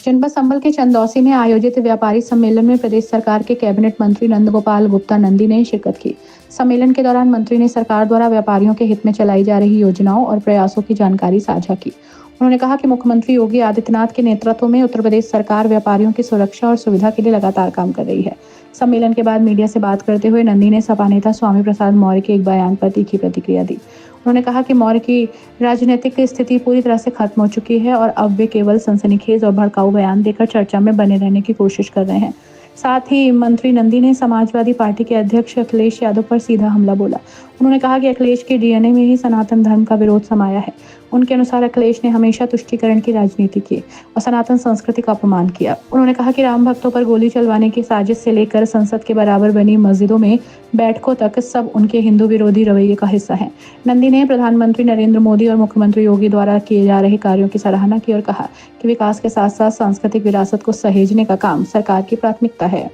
जनपद संबल के चंदौसी में आयोजित व्यापारी सम्मेलन में प्रदेश सरकार के कैबिनेट मंत्री नंदगोपाल गुप्ता नंदी ने शिरकत की। सम्मेलन के दौरान मंत्री ने सरकार द्वारा व्यापारियों के हित में चलाई जा रही योजनाओं और प्रयासों की जानकारी साझा की। उन्होंने कहा कि मुख्यमंत्री योगी आदित्यनाथ के नेतृत्व में उत्तर प्रदेश सरकार व्यापारियों की सुरक्षा और सुविधा के लिए लगातार काम कर रही है। सम्मेलन के बाद मीडिया से बात करते हुए नंदी ने सपा नेता स्वामी प्रसाद मौर्य के एक बयान पर तीखी प्रतिक्रिया दी। उन्होंने कहा कि मौर्य की राजनीतिक स्थिति पूरी तरह से खत्म हो चुकी है और अब वे केवल सनसनीखेज और भड़काऊ बयान देकर चर्चा में बने रहने की कोशिश कर रहे हैं। साथ ही मंत्री नंदी ने समाजवादी पार्टी के अध्यक्ष अखिलेश यादव पर सीधा हमला बोला। उन्होंने कहा कि अखिलेश के डीएनए में ही सनातन धर्म का विरोध समाया है। उनके अनुसार अखिलेश ने हमेशा तुष्टीकरण की राजनीति की और सनातन संस्कृति का अपमान किया। उन्होंने कहा कि राम भक्तों पर गोली चलवाने की साजिश से लेकर संसद के बराबर बनी मस्जिदों में बैठकों तक सब उनके हिंदू विरोधी रवैये का हिस्सा है। नंदी ने प्रधानमंत्री नरेंद्र मोदी और मुख्यमंत्री योगी द्वारा किए जा रहे कार्यों की सराहना की और कहा कि विकास के साथ साथ सांस्कृतिक विरासत को सहेजने का काम सरकार की प्राथमिकता है।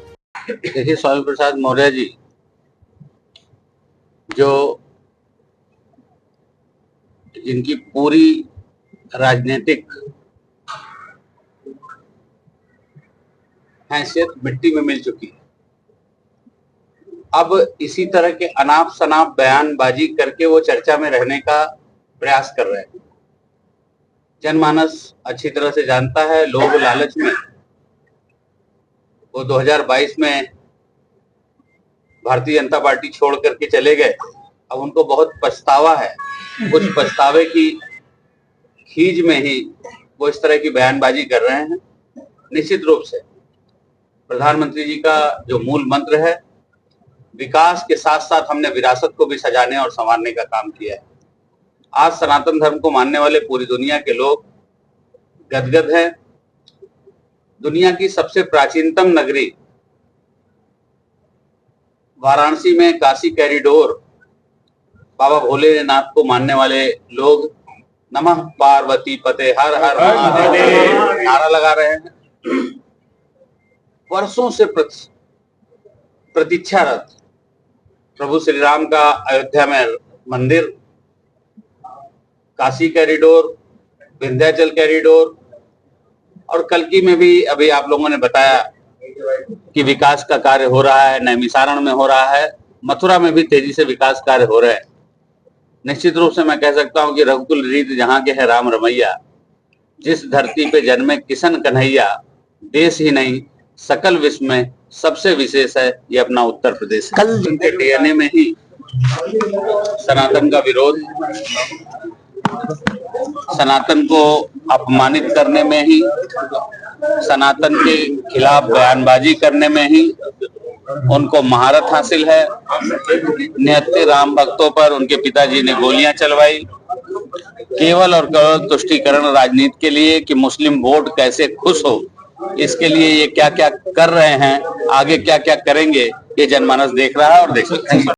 देखिए, स्वामी प्रसाद मौर्य जी जो जिनकी पूरी राजनीतिक हैसियत मिट्टी में मिल चुकी है, अब इसी तरह के अनाप शनाप बयानबाजी करके वो चर्चा में रहने का प्रयास कर रहे हैं। जनमानस अच्छी तरह से जानता है, लोग लालच में वो 2022 में भारतीय जनता पार्टी छोड़ करके चले गए। अब उनको बहुत पछतावा है। कुछ पछतावे की खीज में ही वो इस तरह की बयानबाजी कर रहे हैं। निश्चित रूप से प्रधानमंत्री जी का जो मूल मंत्र है, विकास के साथ साथ हमने विरासत को भी सजाने और संवारने का काम किया है। आज सनातन धर्म को मानने वाले पूरी दुनिया के लोग गदगद हैं। दुनिया की सबसे प्राचीनतम नगरी वाराणसी में काशी कॉरिडोर बाबा भोलेनाथ को मानने वाले लोग नमः पार्वती पते हर हर महादेव नारा लगा रहे हैं। वर्षों से प्रतीक्षारत प्रभु श्री राम का अयोध्या में मंदिर, काशी कॉरिडोर, विंध्याचल कॉरिडोर और कल्की में भी अभी आप लोगों ने बताया कि विकास का कार्य हो रहा है। नैमिषारण में हो रहा है, मथुरा में भी तेजी से विकास कार्य हो रहे हैं। निश्चित रूप से मैं कह सकता हूं कि रघुकुल रीत जहां के है राम रमैया, जिस धरती पे जन्मे किशन कन्हैया, देश ही नहीं सकल विश्व में सबसे विशेष है ये अपना उत्तर प्रदेश। कल उनके डीएनए में ही सनातन का विरोध, सनातन को अपमानित करने में ही, सनातन के खिलाफ बयानबाजी करने में ही उनको महारत हासिल है। निहत्थे राम भक्तों पर उनके पिताजी ने गोलियां चलवाई, केवल और केवल तुष्टीकरण राजनीति के लिए कि मुस्लिम वोट कैसे खुश हो। इसके लिए ये क्या क्या कर रहे हैं, आगे क्या क्या करेंगे, ये जनमानस देख रहा है और देख सकते हैं।